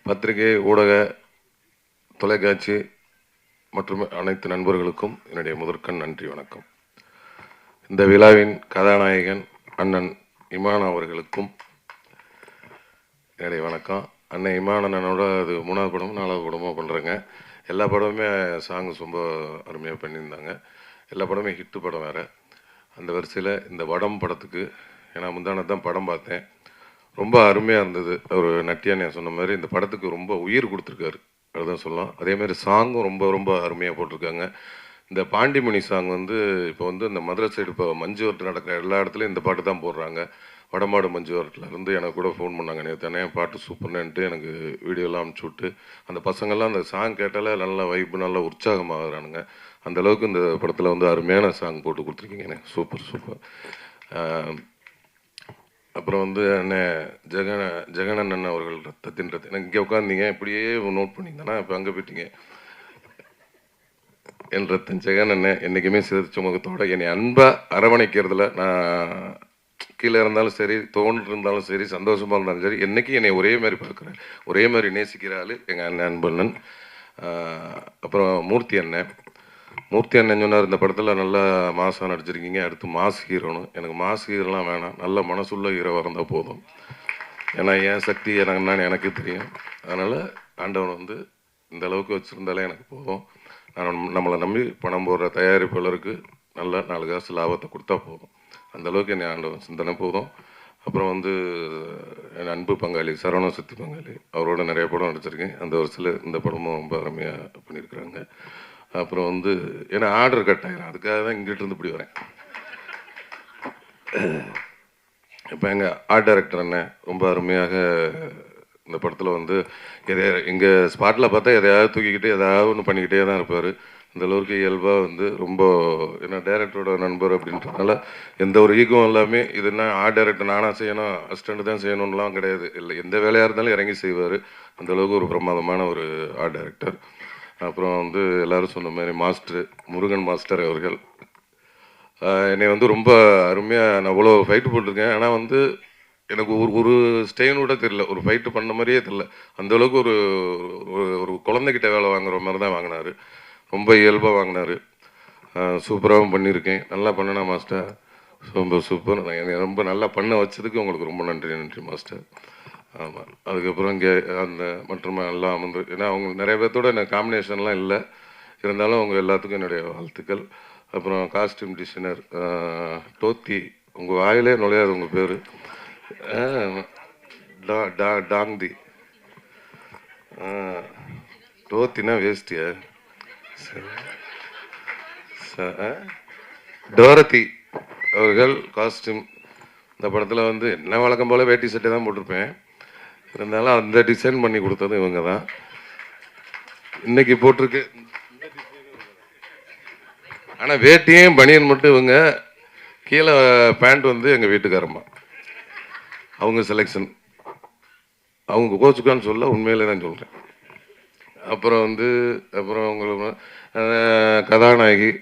பத்திரிகை, ஊடக, தொலைக்காட்சி மற்றும் அனைத்து நண்பர்களுக்கும் என்னுடைய முதற்கண் நன்றி, வணக்கம். இந்த விழாவின் கதாநாயகன் அண்ணன் இமான் அவர்களுக்கும் என்னுடைய வணக்கம். அண்ணன் இமான் அண்ணனோட அது 3வது படமும் 4வது படமும் பண்ணுறேங்க. எல்லா படமுமே சாங்ஸ் ரொம்ப அருமையாக பண்ணியிருந்தாங்க. எல்லா படமே ஹிட்டு படம் வேறு. அந்த வரிசையில் இந்த வடம் படத்துக்கு ஏன்னா முந்தானது தான் படம் பார்த்தேன். ரொம்ப அருமையாக இருந்தது. ஒரு நட்டியானே சொன்ன மாதிரி இந்த படத்துக்கு ரொம்ப உயிர் கொடுத்துருக்காரு, அதுதான் சொல்லலாம். அதேமாதிரி சாங்கும் ரொம்ப ரொம்ப அருமையாக போட்டிருக்காங்க. இந்த பாண்டிமணி சாங் வந்து இப்போ வந்து இந்த மதுரை சைடு இப்போ மஞ்சு வரட்டு நடக்கிற எல்லா இடத்துலையும் இந்த பாட்டு தான் போடுறாங்க. வடமாடு மஞ்சு வரட்டிலேருந்து எனக்கு கூட ஃபோன் பண்ணாங்க, நேற்று பாட்டு சூப்பர்னுட்டு எனக்கு வீடியோலாம் அனுப்பிச்சி விட்டு, அந்த பசங்கள்லாம் அந்த சாங் கேட்டாலே நல்லா வைப்பு, நல்லா உற்சாகமாகறானுங்க. அந்தளவுக்கு இந்த படத்தில் வந்து அருமையான சாங் போட்டு கொடுத்துருக்கீங்க. Super super. அப்புறம் வந்து அண்ணன் ஜெகனண்ணன் அவர்கள் ரத்தத்தின் எனக்கு இங்கே உட்காந்தீங்க, இப்படியே நோட் பண்ணியிருந்தேன்னா இப்போ அங்கே போயிட்டீங்க. என் ரத்தன் ஜெகனண்ணன் என்றைக்குமே சிரிச்ச முகத்தோட என்னை அன்பாக அரவணைக்கிறதுல நான் கீழே இருந்தாலும் சரி, தோன்று இருந்தாலும் சரி, சந்தோஷமாக இருந்தாலும் சரி, என்றைக்கும் என்னை ஒரே மாதிரி பார்க்குறேன், ஒரே மாதிரி நேசிக்கிற ஆள் எங்கள் அண்ணன் அன்பண்ணன். அப்புறம் மூர்த்தி அண்ணன் சொன்னார், இந்த படத்தில் நல்லா மாசாக நடிச்சிருக்கீங்க, அடுத்து மாஸ் ஹீரோன்னு. எனக்கு மாஸ் ஹீரோலாம் வேணாம், நல்ல மனசுள்ள ஹீரோவாக இருந்தால் போதும். ஏன்னா என் சக்தி என்னன்னு எனக்கு தெரியும். அதனால் ஆண்டவன் வந்து இந்த அளவுக்கு வச்சுருந்தாலே எனக்கு போதும். நம்மளை நம்பி பணம் போடுற தயாரிப்பாளருக்கு நல்ல 4 காசு லாபத்தை கொடுத்தா போதும். அந்தளவுக்கு என்னை ஆண்டவன் சிந்தனை போதும். அப்புறம் வந்து என் அன்பு பங்காளி சரவண சக்தி பங்காளி, அவரோட நிறைய படம் நடிச்சிருக்கேன். அந்த வருஷத்தில் இந்த படமும் ரொம்ப அருமையாக பண்ணியிருக்கிறாங்க. அப்புறம் வந்து ஏன்னா ஆர்டர் கட் ஆகிடும், அதுக்காக தான் இங்கிட்டிருந்து இப்படி வரேன். இப்போ எங்கள் ஆர்ட் டைரக்டர் அண்ணன் ரொம்ப அருமையாக இந்த படத்தில் வந்து இங்கே ஸ்பாட்டில் பார்த்தா எதையாவது தூக்கிக்கிட்டு எதாவது ஒன்று பண்ணிக்கிட்டே தான் இருப்பார். இந்த அளவுக்கு இயல்பாக வந்து ரொம்ப ஏன்னா டைரக்டரோட நண்பர் அப்படின்றதுனால எந்த ஒரு ஈகம் எல்லாமே இதுனா ஆர்ட் டைரக்டர் நானாக செய்யணும், அசிஸ்டண்ட் தான் செய்யணும்லாம் கிடையாது. இல்லை, எந்த வேலையாக இருந்தாலும் இறங்கி செய்வார். அந்தளவுக்கு ஒரு பிரமாதமான ஒரு ஆர்ட் டைரக்டர். அப்புறம் வந்து எல்லோரும் சொன்ன மாதிரி முருகன் மாஸ்டர் அவர்கள் என்னை வந்து ரொம்ப அருமையாக, நான் அவ்வளோ ஃபைட்டு போட்டிருக்கேன். ஆனால் வந்து எனக்கு ஒரு ஸ்டெயின் கூட தெரியல, ஒரு ஃபைட்டு பண்ண மாதிரியே தெரியல. அந்தளவுக்கு ஒரு ஒரு குழந்தைகிட்ட வேலை வாங்குற மாதிரி தான் வாங்கினார். ரொம்ப இயல்பாக வாங்கினார். சூப்பராகவும் பண்ணியிருக்கேன். நல்லா பண்ணனா மாஸ்டர், ரொம்ப சூப்பர். என்னை ரொம்ப நல்லா பண்ண வச்சதுக்கு உங்களுக்கு ரொம்ப நன்றி மாஸ்டர். ஆமாம். அதுக்கப்புறம் இங்கே அந்த மற்றும் எல்லாம் வந்து ஏன்னா அவங்க நிறைய பேர்த்தோட எனக்கு காம்பினேஷன்லாம் இல்லை, இருந்தாலும் அவங்க எல்லாத்துக்கும் என்னுடைய வாழ்த்துக்கள். அப்புறம் காஸ்டியூம் டிசைனர் டோத்தி, உங்கள் வாயிலே நுழையாது உங்கள் பேர், டாங்தி. டோத்தினா வேஸ்டியா? டோரத்தி அவர்கள் காஸ்டியூம். இந்த படத்தில் வந்து என்ன வழக்கம் போல் வேட்டி சட்டை தான் போட்டிருப்பேன், இருந்தாலும் அந்த டிசைன் பண்ணி கொடுத்தது இவங்க தான். இன்னைக்கு போட்டிருக்கு, ஆனால் வேட்டியும் பனியன் மட்டும் இவங்க, கீழே பேண்ட் வந்து எங்கள் வீட்டுக்காரம்மா, அவங்க செலெக்ஷன். அவங்க கோச்சுக்கான்னு சொல்ல, உண்மையிலே தான் சொல்கிறேன். அப்புறம் வந்து உங்களுக்கு கதாநாயகி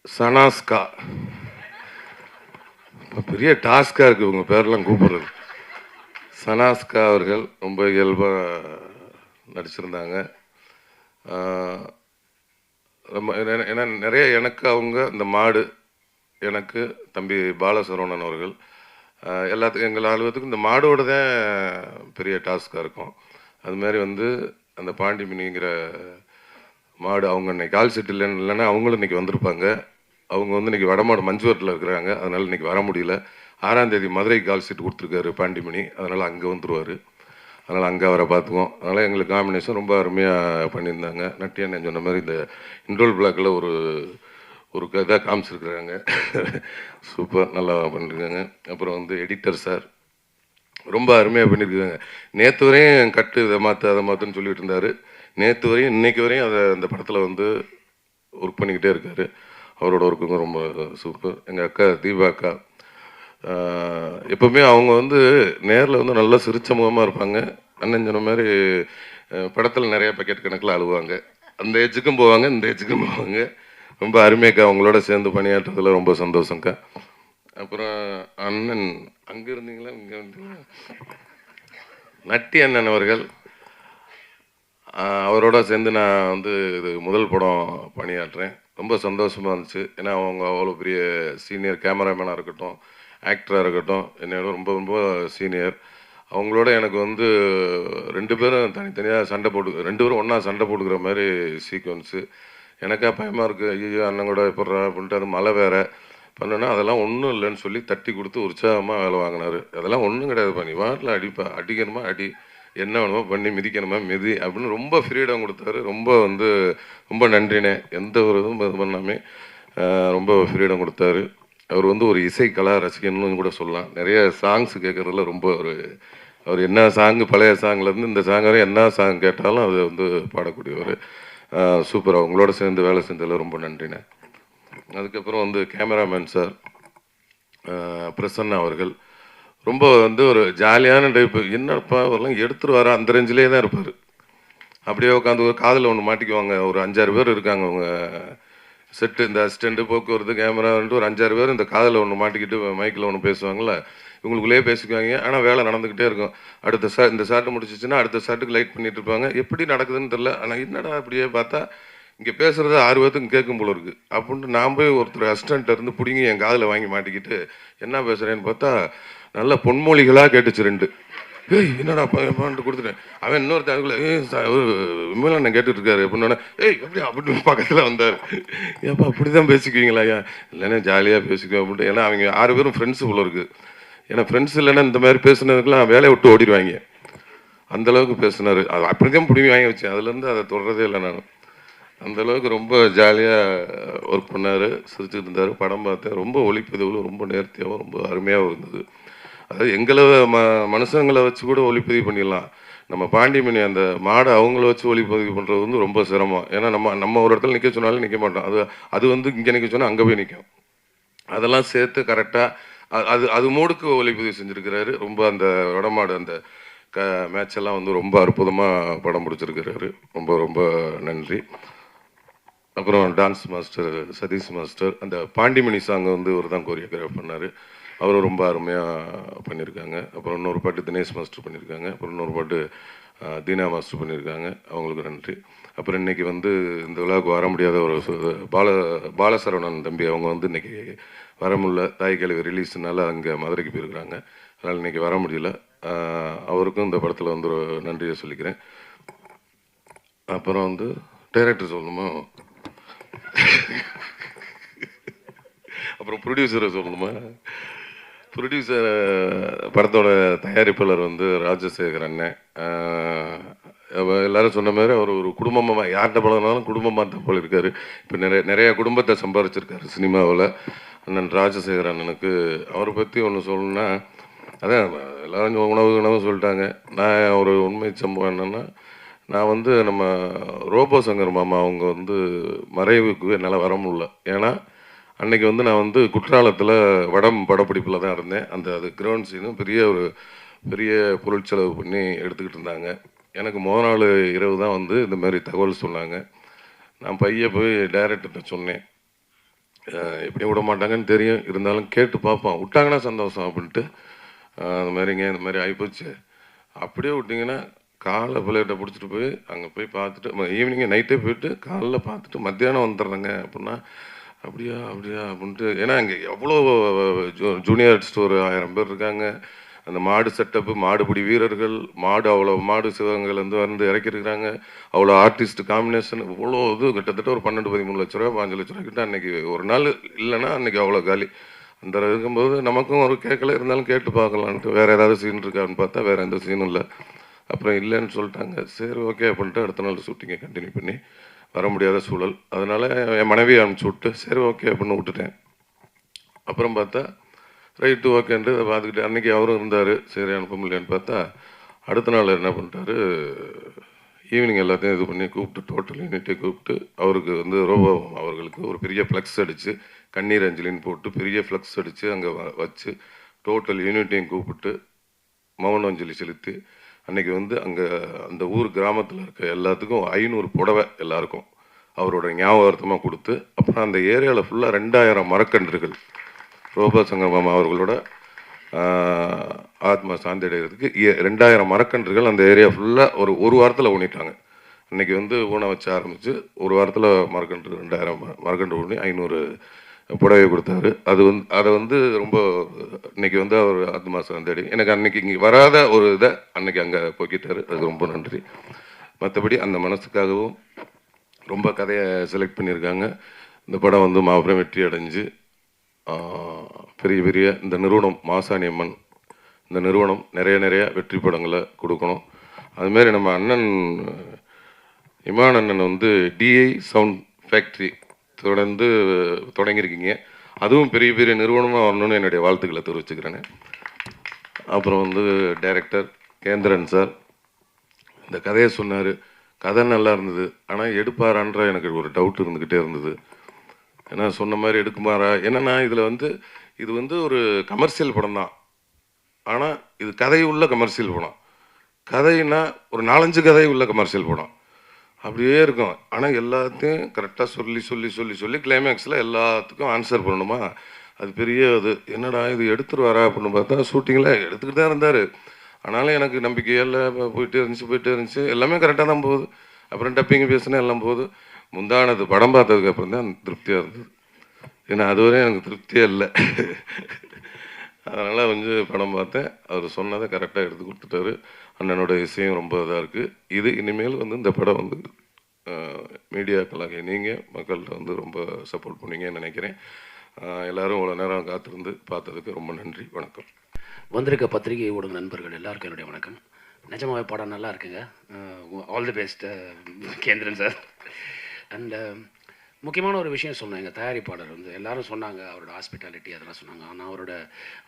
சனாஸ்கா, பெரிய டாஸ்காக இருக்குது இவங்க பேரெல்லாம் கூப்பிடுறது. சனாஸ்கா அவர்கள் ரொம்ப இயல்பாக நடிச்சிருந்தாங்க. ரொம்ப ஏன்னா நிறைய எனக்கு அவங்க இந்த மாடு, எனக்கு தம்பி பாலசரவணன் அவர்கள் எல்லாத்துக்கும் எங்கள் அலுவலகத்துக்கும் இந்த மாடோடு தான் பெரிய டாஸ்காக இருக்கும். அதுமாதிரி வந்து அந்த பாண்டிமணிங்கிற மாடு அவங்க இன்னைக்கு கால் செட் இல்லைன்னா அவங்களும் இன்றைக்கி வந்திருப்பாங்க. அவங்க வந்து இன்றைக்கி வடமாடு மஞ்சுவரத்தில் இருக்கிறாங்க, அதனால் இன்றைக்கி வர முடியல. 6ஆம் தேதி மதுரைக்கு கால் செட் கொடுத்துருக்காரு பாண்டிமணி, அதனால் அங்கே வந்துடுவார். அதனால் அங்கே அவரை பார்த்துக்குவோம். அதனால் எங்களுக்கு காம்பினேஷன் ரொம்ப அருமையாக பண்ணியிருந்தாங்க. நட்டியானே சொன்ன மாதிரி இந்த இன்ட்ரோல் பிளாக்கில் ஒரு இதாக காமிச்சிருக்கிறாங்க. சூப்பர், நல்லா பண்ணியிருக்காங்க. அப்புறம் வந்து எடிட்டர் சார் ரொம்ப அருமையாக பண்ணியிருக்காங்க. நேற்று வரையும் கட்டு இதை மாற்று அதை மாற்றுன்னு சொல்லிட்டு இருந்தார். நேற்று வரையும் இன்றைக்கி வரையும் அதை அந்த படத்தில் வந்து ஒர்க் பண்ணிக்கிட்டே இருக்கார். அவரோட ஒர்க்குங்க ரொம்ப சூப்பர். எங்கள் அக்கா தீபா அக்கா எப்போவுமே அவங்க வந்து நேரில் வந்து நல்லா சிரிச்ச முகமாக இருப்பாங்க. அண்ணன் சொன்ன மாதிரி படத்தில் நிறைய பக்கெட் கணக்கில் அழுவாங்க. அந்த ஏஜுக்கும் போவாங்க, இந்த ஏஜுக்கும் போவாங்க. ரொம்ப அருமையாக்கா, அவங்களோட சேர்ந்து பணியாற்றுறதுல ரொம்ப சந்தோஷங்க்கா. அப்புறம் அண்ணன் அங்கே இருந்தீங்களா, இங்கே வந்தீங்களா? நட்டி அண்ணன் அவர்கள், அவரோட சேர்ந்து நான் வந்து இது முதல் படம் பணியாற்றுறேன். ரொம்ப சந்தோஷமாக இருந்துச்சு. ஏன்னா அவங்க அவ்வளோ பெரிய சீனியர் கேமராமேனாக இருக்கட்டும், ஆக்டராக இருக்கட்டும், என்னோட ரொம்ப ரொம்ப சீனியர். அவங்களோட எனக்கு வந்து 2 பேரும் தனித்தனியாக சண்டை போட்டு 2 பேரும் ஒன்றா சண்டை போட்டுக்கிற மாதிரி சீக்வன்ஸு. எனக்கா பயமாக இருக்குது. ஐயோ அண்ணன் கூட எப்பட்றா அப்படின்ட்டு, அது மழை வேறு பண்ணோன்னா, அதெல்லாம் ஒன்றும் இல்லைன்னு சொல்லி தட்டி கொடுத்து உற்சாகமாக வேலை வாங்கினார். அதெல்லாம் ஒன்றும் கிடையாதுப்பா, நீ வாட்டில் அடிப்பா, அடிக்கணுமா அடி, என்ன வேணுமோ பண்ணி மிதிக்கணுமா மிதி அப்படின்னு ரொம்ப ஃப்ரீடம் கொடுத்தாரு. ரொம்ப வந்து ரொம்ப நன்றினே. எந்த ஒரு இதுவும் இது பண்ணாமல் ரொம்ப ஃப்ரீடம் கொடுத்தாரு. அவர் வந்து ஒரு இசை கலா ரசிகன்னு கூட சொல்லலாம். நிறைய சாங்ஸ் கேட்குறதுல ரொம்ப அவர் என்ன சாங்கு, பழைய சாங்லேருந்து இந்த சாங் வரை என்ன சாங் கேட்டாலும் அதை வந்து பாடக்கூடியவர். சூப்பர். அவங்களோட சேர்ந்து வேலை செஞ்சதில் ரொம்ப நன்றினே. அதுக்கப்புறம் வந்து கேமராமேன் சார் பிரசன்னா அவர்கள் ரொம்ப வந்து ஒரு ஜாலியான டைப்பு. என்னப்பா அவரெல்லாம் எடுத்துகிட்டு வர அந்த ரேஞ்சிலே தான் இருப்பார். அப்படியே உட்காந்து ஒரு காதில் ஒன்று மாட்டிக்குவாங்க. ஒரு 5-6 பேர் இருக்காங்க அவங்க செட்டு, இந்த அசிஸ்டண்ட்டு, போக்குவரத்து, கேமரான்ட்டு ஒரு 5-6 பேர் இந்த காதில் ஒன்று மாட்டிக்கிட்டு மைக்கில் ஒன்று பேசுவாங்கள்ல, இவங்களுக்குள்ளேயே பேசிக்குவாங்க. ஆனால் வேலை நடந்துக்கிட்டே இருக்கும். அடுத்த இந்த ஷாட்டு முடிச்சிச்சுன்னா அடுத்த ஷாட்டுக்கு லைட் பண்ணிட்டு இருப்பாங்க. எப்படி நடக்குதுன்னு தெரில. ஆனால் என்னடா அப்படியே பார்த்தா இங்கே பேசுகிறது 6 பேர்த்துக்கும் கேட்கும் போல இருக்குது அப்படின்ட்டு நான் போய் ஒருத்தர் அசிஸ்டண்ட்டை இருந்து பிடிங்கி என் காதில் வாங்கி மாட்டிக்கிட்டு என்ன பேசுகிறேன்னு பார்த்தா நல்ல பொன்மொழிகளாக கேட்டுச்சு 2. ஏய் என்னடா பான்ட்டு கொடுத்துட்டேன். அவன் இன்னொருத்தன் அதுக்குள்ளே விமலண்ணன் கேட்டுட்டு இருக்காரு அப்படின்னா, ஏய் எப்படி அப்படின்னு பக்கத்தில் வந்தார். ஏப்பா அப்படி தான் பேசிக்குவீங்களா? ஐயா இல்லைன்னா ஜாலியாக பேசிக்குவேன் அப்படின்ட்டு. ஏன்னா அவங்க 6 பேரும் ஃப்ரெண்ட்ஸு போல இருக்குது. ஏன்னா ஃப்ரெண்ட்ஸ் இல்லைன்னா இந்த மாதிரி பேசுனதுக்கெல்லாம் வேலையை விட்டு ஓடிடுவாங்க. அந்தளவுக்கு பேசினார். அது அப்படி தான் பிடிங்கி வாங்கி வச்சேன். அதுலேருந்து அதை தொடரதே இல்லை நான். அந்தளவுக்கு ரொம்ப ஜாலியாக ஒர்க் பண்ணார். சிரிச்சுட்டு இருந்தார். படம் பார்த்தேன். ரொம்ப ஒளிப்பதிவில் ரொம்ப நேர்த்தியாகவும் ரொம்ப அருமையாகவும் இருந்தது. அதாவது எங்களை மனுஷங்களை வச்சு கூட ஒளிப்பதிவு பண்ணிடலாம். நம்ம பாண்டிமணி அந்த மாடை அவங்கள வச்சு ஒளிப்பதிவு பண்ணுறது வந்து ரொம்ப சிரமம். ஏன்னா நம்ம ஒரு இடத்துல நிற்க சொன்னாலும் நிற்க மாட்டோம். அது வந்து இங்கே நிற்க சொன்னால் அங்கே போய் நிற்கும். அதெல்லாம் சேர்த்து கரெக்டாக அது மூடுக்கு ஒளிப்பதிவு செஞ்சுருக்கிறாரு. ரொம்ப அந்த வடமாடு அந்த மேட்ச் எல்லாம் வந்து ரொம்ப அற்புதமாக படம் பிடிச்சிருக்கிறாரு. ரொம்ப ரொம்ப நன்றி. அப்புறம் டான்ஸ் மாஸ்டர் சதீஷ் மாஸ்டர், அந்த பாண்டிமணி சாங்கை வந்து இவர் தான் கோரியோகிராஃப் பண்ணார். அவரும் ரொம்ப அருமையாக பண்ணியிருக்காங்க. அப்புறம் இன்னொரு பாட்டு தினேஷ் மாஸ்டர் பண்ணியிருக்காங்க. அப்புறம் இன்னொரு பாட்டு தீனா மாஸ்டர் பண்ணியிருக்காங்க. அவங்களுக்கு நன்றி. அப்புறம் இன்றைக்கி வந்து இந்த விழாவுக்கு வர முடியாத ஒரு பாலசரவணன் தம்பி அவங்க வந்து இன்றைக்கி வர முடியல. தாய் கழிவு ரிலீஸ்னால அங்கே மதுரைக்கு போயிருக்கிறாங்க. அதனால் இன்றைக்கி வர முடியல. அவருக்கும் இந்த படத்தில் வந்து ஒரு நன்றியை சொல்லிக்கிறேன். அப்புறம் வந்து டைரக்டர் சொல்லணுமா, அப்புறம் ப்ரொடியூசரை சொல்லணுமா? ப்ரொடியூசர் படத்தோட தயாரிப்பாளர் வந்து ராஜசேகர் அண்ணன். எல்லாரும் சொன்ன மாதிரி அவர் ஒரு குடும்பமாக யார்கிட்ட பழகினாலும் குடும்பமாக தான் போல இருக்கார். இப்போ நிறைய குடும்பத்தை சம்பாரிச்சிருக்காரு சினிமாவில். அண்ணன் ராஜசேகர் அண்ணனுக்கு அவரை பற்றி ஒன்று சொல்லணுன்னா, அதான் எல்லோரும் உணவு சொல்லிட்டாங்க. நான் ஒரு உண்மை சம்பவம் என்னென்னா, நான் வந்து நம்ம ரோபோ சங்கர் மாமா அவங்க வந்து மறைவுக்கு என்னால் வர முடியல. ஏன்னா அன்றைக்கி வந்து நான் வந்து குற்றாலத்தில் வடம் படப்பிடிப்பில் தான் இருந்தேன். அது கிரவுண்ட் சீனும் பெரிய பொருட்செலவு பண்ணி எடுத்துக்கிட்டு இருந்தாங்க. எனக்கு முதல் நாள் இரவு தான் வந்து இந்த மாதிரி தகவல் சொன்னாங்க. நான் போய் டைரக்டர்கிட்ட சொன்னேன். எப்படி விட மாட்டாங்கன்னு தெரியும், இருந்தாலும் கேட்டு பார்ப்போம், விட்டாங்கன்னா சந்தோஷம் அப்படின்ட்டு. அந்த மாதிரிங்க இந்த மாதிரி ஆகிப்போச்சு. அப்படியே விட்டிங்கன்னா காலை பிள்ளைகிட்ட பிடிச்சிட்டு போய் அங்கே போய் பார்த்துட்டு ஈவினிங்கே நைட்டே போயிட்டு காலைல பார்த்துட்டு மத்தியானம் வந்துடுறேங்க அப்படின்னா, அப்படியா அப்படின்ட்டு. ஏன்னா இங்கே எவ்வளோ ஜூனியர் ஆர்டிஸ்ட் ஒரு 1000 பேர் இருக்காங்க. அந்த மாடு செட்டப்பு, மாடுபிடி வீரர்கள், அவ்வளோ மாடு சிவகங்கையிலேருந்து வந்து இறக்கிருக்கிறாங்க. அவ்வளோ ஆர்டிஸ்ட் காம்பினேஷன், இவ்வளோ இது கிட்டத்தட்ட ஒரு 12-13 லட்ச ரூபா 5 லட்ச ரூபா கிட்ட அன்றைக்கி ஒரு நாள் இல்லைன்னா அன்றைக்கி அவ்வளோ காலி. அந்த இருக்கும்போது நமக்கும் ஒரு கேட்கல, இருந்தாலும் கேட்டு பார்க்கலான்ட்டு வேறு ஏதாவது சீன் இருக்கான்னு பார்த்தா வேறு எந்த சீனும் இல்லை. அப்புறம் இல்லைன்னு சொல்லிட்டாங்க. சரி ஓகே அப்படின்ட்டு அடுத்த நாள் ஷூட்டிங்கை கண்டினியூ பண்ணி வர முடியாத சூழல். அதனால் என் மனைவியை அனுப்பிச்சி விட்டு சரி ஓகே அப்படின்னு விட்டுட்டேன். அப்புறம் பார்த்தா ரைட்டு ஓகேன்ட்டு அதை பார்த்துக்கிட்டு அன்றைக்கி அவரும் இருந்தார். சரி அனுப்ப முடியலன்னு பார்த்தா அடுத்த நாள் என்ன பண்ணிட்டாரு, ஈவினிங் எல்லாத்தையும் இது பண்ணி கூப்பிட்டு டோட்டல் யூனிட்டை கூப்பிட்டு அவருக்கு வந்து ரோபோ அவர்களுக்கு ஒரு பெரிய ஃப்ளக்ஸ் அடித்து கண்ணீர் அஞ்சலின்னு போட்டு பெரிய ஃப்ளக்ஸ் அடித்து அங்கே வச்சு டோட்டல் யூனிட்டையும் கூப்பிட்டு மௌன அஞ்சலி செலுத்தி அன்றைக்கி வந்து அங்கே அந்த ஊர் கிராமத்தில் இருக்க எல்லாத்துக்கும் 500 புடவை எல்லாருக்கும் அவரோட ஞாபகார்த்தமாக கொடுத்து, அப்புறம் அந்த ஏரியாவில் ஃபுல்லாக 2000 மரக்கன்றுகள் ரோபோ சங்கர் மாமா அவர்களோட ஆத்மா சாந்தி அடைகிறதுக்கு 2000 மரக்கன்றுகள் அந்த ஏரியா ஃபுல்லாக ஒரு வாரத்தில் ஊனிட்டாங்க. அன்றைக்கி வந்து ஊனை வச்சு ஆரம்பித்து ஒரு வாரத்தில் மரக்கன்று 2000 மரக்கன்று ஊனி 500 புடவை கொடுத்தாரு. அதை வந்து ரொம்ப இன்னைக்கு வந்து அவர் ஆத்மா சாந்தி அடை எனக்கு அன்னைக்கு இங்கே வராத ஒரு இதை அன்னைக்கு அங்கே போக்கிட்டாரு. அதுக்கு ரொம்ப நன்றி. மற்றபடி அந்த மனசுக்காகவும் ரொம்ப கதையை செலக்ட் பண்ணியிருக்காங்க. இந்த படம் வந்து மாபெரும் வெற்றி அடைஞ்சு பெரிய பெரிய இந்த நிறுவனம் மாசாணி அம்மன் இந்த நிறுவனம் நிறைய வெற்றி படங்களை கொடுக்கணும். அதுமாரி நம்ம அண்ணன் இமான் அண்ணன் வந்து டிஐ சவுண்ட் ஃபேக்ட்ரி தொடங்கியிருக்கீங்க. அதுவும் பெரிய பெரிய நிறுவனமாக வரணும்னு என்னுடைய வாழ்த்துக்களை தெரிவிச்சுக்கிறேன். அப்புறம் வந்து டைரக்டர் கேந்திரன் சார் இந்த கதையை சொன்னார். கதை நல்லா இருந்தது. ஆனால் எடுப்பாரான்ற எனக்கு ஒரு டவுட் இருந்துக்கிட்டே இருந்தது. ஏன்னா சொன்ன மாதிரி எடுக்குமாரா? என்னென்னா இது வந்து ஒரு கமர்ஷியல் படம் தான். ஆனால் இது கதை உள்ள கமர்ஷியல் படம். கதைன்னா ஒரு 4-5 கதை உள்ள கமர்ஷியல் படம் அப்படியே இருக்கும். ஆனால் எல்லாத்தையும் கரெக்டாக சொல்லி கிளைமேக்ஸில் எல்லாத்துக்கும் ஆன்சர் பண்ணணுமா? அது பெரிய அது என்னடா இது எடுத்துருவாரா அப்படின்னு பார்த்தா ஷூட்டிங்கில் எடுத்துக்கிட்டு தான் இருந்தார். ஆனாலும் எனக்கு நம்பிக்கையெல்லாம் போயிட்டே இருந்துச்சு. எல்லாமே கரெக்டாக தான் போகுது. அப்புறம் டப்பிங்க பேசினா எல்லாம் போகுது. முந்தானது படம் பார்த்ததுக்கப்புறம் தான் திருப்தியாக இருந்தது. ஏன்னா அதுவரை எனக்கு திருப்தியே இல்லை. அதனால் வந்து படம் பார்த்தேன். அவர் சொன்னதை கரெக்டாக எடுத்து கொடுத்துட்டாரு. அண்ணனோட இசையும் ரொம்ப இதாக இருக்குது. இது இனிமேல் வந்து இந்த படம் வந்து மீடியாக்களாக நீங்கள் மக்கள்கிட்ட வந்து ரொம்ப சப்போர்ட் பண்ணுவீங்கன்னு நினைக்கிறேன். எல்லோரும் இவ்வளோ நேரம் காத்திருந்து பார்த்ததுக்கு ரொம்ப நன்றி. வணக்கம். வந்திருக்க பத்திரிகை ஊடக நண்பர்கள் எல்லாருக்கும் என்னுடைய வணக்கம். நிஜமாவே படம் நல்லா இருக்குங்க. All the best Kendran sir. And முக்கியமான ஒரு விஷயம் சொன்னேன். எங்கள் தயாரிப்பாளர் வந்து எல்லாரும் சொன்னாங்க அவரோட ஹாஸ்பிட்டாலிட்டி அதெல்லாம் சொன்னாங்க. ஆனால்